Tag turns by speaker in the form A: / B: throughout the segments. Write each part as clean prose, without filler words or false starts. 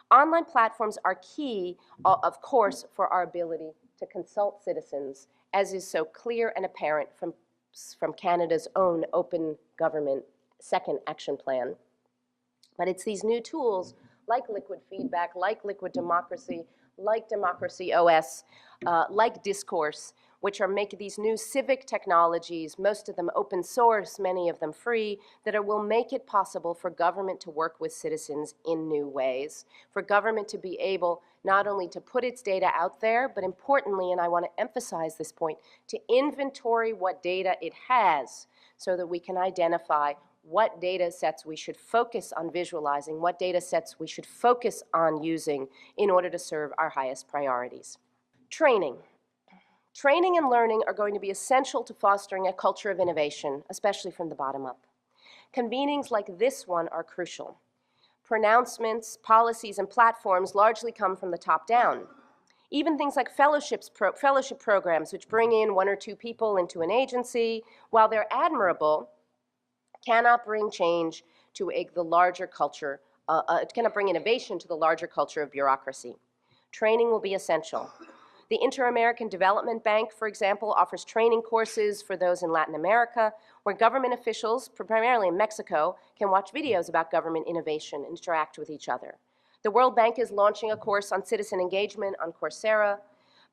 A: Online platforms are key, of course, for our ability to consult citizens, as is so clear and apparent from Canada's own Open Government Second Action Plan. But it's these new tools, like liquid feedback, like liquid democracy, like Democracy OS, like discourse, which are making these new civic technologies, most of them open source, many of them free, that will make it possible for government to work with citizens in new ways, for government to be able not only to put its data out there, but importantly, and I want to emphasize this point, to inventory what data it has so that we can identify what data sets we should focus on visualizing, what data sets we should focus on using in order to serve our highest priorities. Training. Training and learning are going to be essential to fostering a culture of innovation, especially from the bottom up. Convenings like this one are crucial. Pronouncements, policies, and platforms largely come from the top down. Even things like fellowship programs, which bring in one or two people into an agency, while they're admirable, cannot bring change to the larger culture, cannot bring innovation to the larger culture of bureaucracy. Training will be essential. The Inter-American Development Bank, for example, offers training courses for those in Latin America, where government officials, primarily in Mexico, can watch videos about government innovation and interact with each other. The World Bank is launching a course on citizen engagement on Coursera,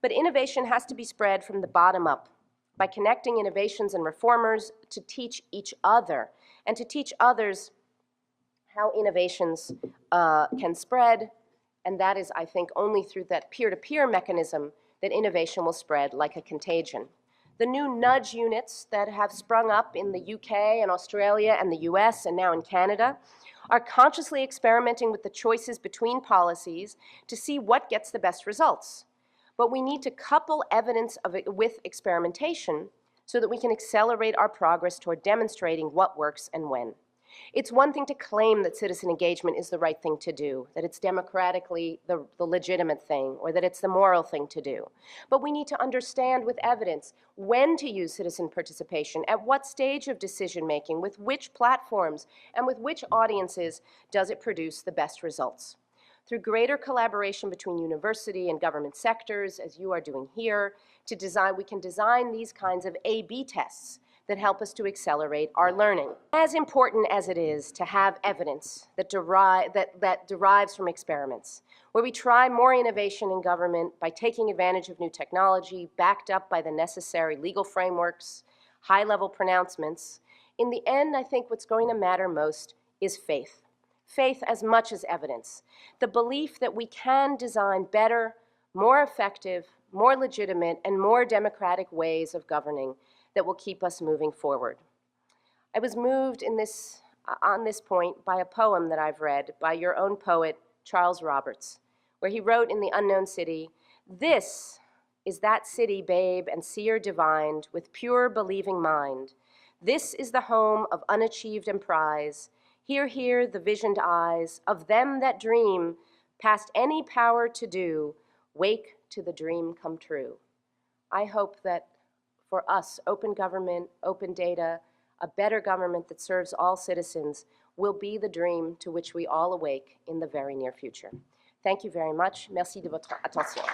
A: but innovation has to be spread from the bottom up by connecting innovations and reformers to teach each other and to teach others how innovations can spread, and that is, I think, only through that peer-to-peer mechanism that innovation will spread like a contagion. The new nudge units that have sprung up in the UK and Australia and the US and now in Canada are consciously experimenting with the choices between policies to see what gets the best results. But we need to couple evidence of it with experimentation so that we can accelerate our progress toward demonstrating what works and when. It's one thing to claim that citizen engagement is the right thing to do, that it's democratically the legitimate thing, or that it's the moral thing to do. But we need to understand with evidence when to use citizen participation, at what stage of decision making, with which platforms, and with which audiences does it produce the best results. Through greater collaboration between university and government sectors, as you are doing here, we can design these kinds of A/B tests that help us to accelerate our learning. As important as it is to have evidence that derives from experiments, where we try more innovation in government by taking advantage of new technology, backed up by the necessary legal frameworks, high-level pronouncements, in the end, I think what's going to matter most is faith. Faith as much as evidence. The belief that we can design better, more effective, more legitimate, and more democratic ways of governing that will keep us moving forward. I was moved on this point by a poem that I've read by your own poet, Charles Roberts, where he wrote in The Unknown City, "This is that city, babe, and seer divined, with pure believing mind. This is the home of unachieved emprise. Hear, hear the visioned eyes of them that dream, past any power to do, wake to the dream come true." I hope that for us, open government, open data, a better government that serves all citizens will be the dream to which we all awake in the very near future. Thank you very much. Merci de votre attention.